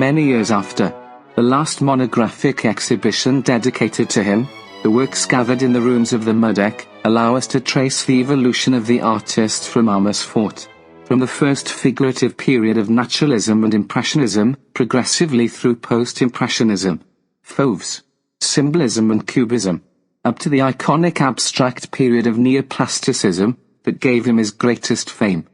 many years after the last monographic exhibition dedicated to him, the works gathered in the rooms of the MUDEC allow us to trace the evolution of the artist from Amersfoort, from the first figurative period of naturalism and impressionism, progressively through post-impressionism, Fauves, symbolism and cubism, up to the iconic abstract period of neoplasticism that gave him his greatest fame.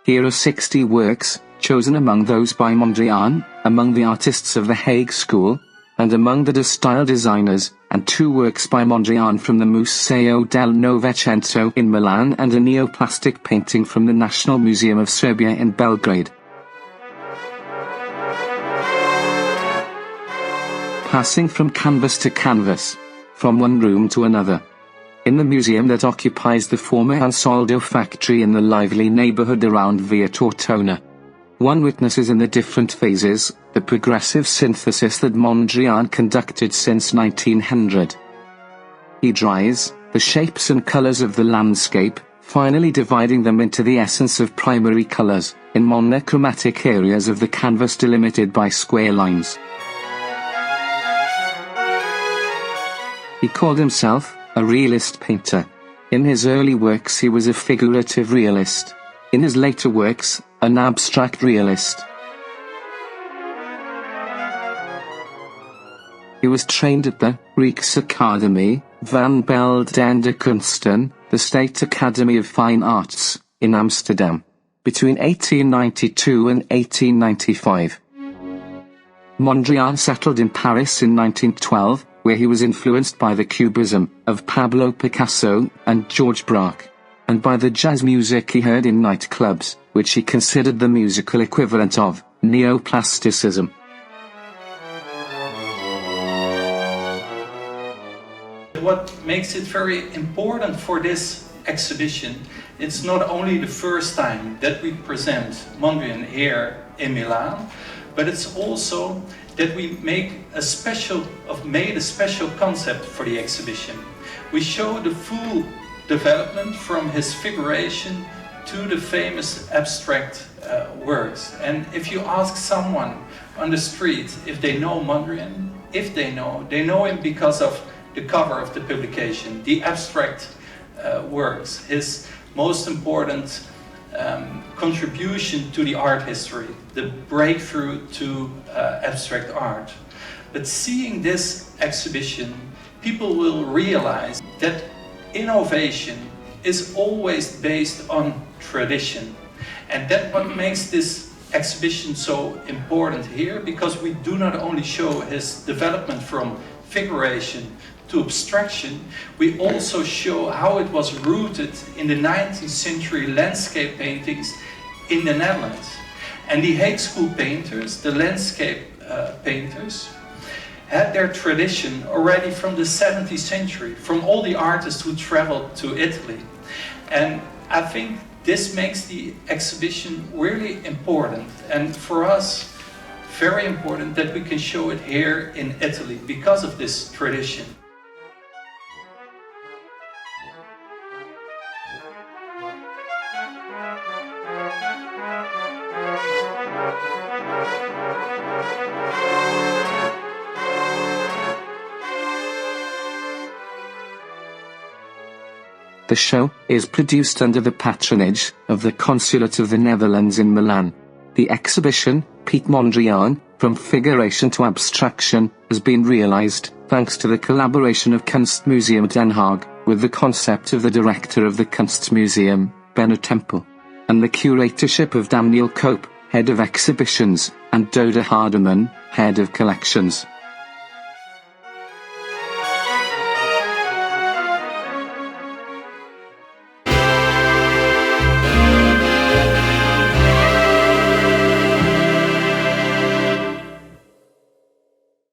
Here are 60 works, chosen among those by Mondrian, among the artists of the Hague School, and among the Stijl designers, and 2 works by Mondrian from the Museo del Novecento in Milan and a neoplastic painting from the National Museum of Serbia in Belgrade. Passing from canvas to canvas, from one room to another. In the museum that occupies the former Ansaldo factory in the lively neighborhood around Via Tortona, one witnesses in the different phases the progressive synthesis that Mondrian conducted since 1900. He dries the shapes and colors of the landscape, finally dividing them into the essence of primary colors, in monochromatic areas of the canvas delimited by square lines. He called himself a realist painter. In his early works he was a figurative realist. In his later works, an abstract realist. He was trained at the Rijksakademie van Beeldende Kunsten, the State Academy of Fine Arts, in Amsterdam, between 1892 and 1895. Mondrian settled in Paris in 1912, where he was influenced by the Cubism of Pablo Picasso and George Braque, and by the jazz music he heard in nightclubs, which he considered the musical equivalent of neoplasticism. What makes it very important for this exhibition, it's not only the first time that we present Mondrian here in Milan, but it's also that we made a special concept for the exhibition. We show the full development from his figuration to the famous abstract works. And if you ask someone on the street if they know Mondrian, if they know him because of the cover of the publication, the abstract works, his most important contribution to the art history, the breakthrough to abstract art. But seeing this exhibition, people will realize that innovation is always based on tradition. And that's what makes this exhibition so important here, because we do not only show his development from figuration to abstraction, we also show how it was rooted in the 19th century landscape paintings in the Netherlands. And the Hague School painters, the landscape painters, had their tradition already from the 17th century, from all the artists who traveled to Italy. And I think this makes the exhibition really important, and for us, very important that we can show it here in Italy because of this tradition. The show is produced under the patronage of the Consulate of the Netherlands in Milan. The exhibition, Piet Mondrian, From Figuration to Abstraction, has been realized thanks to the collaboration of Kunstmuseum Den Haag, with the concept of the director of the Kunstmuseum, Benno Tempel, and the curatorship of Daniel Koop, head of exhibitions, and Doda Hardeman, head of collections.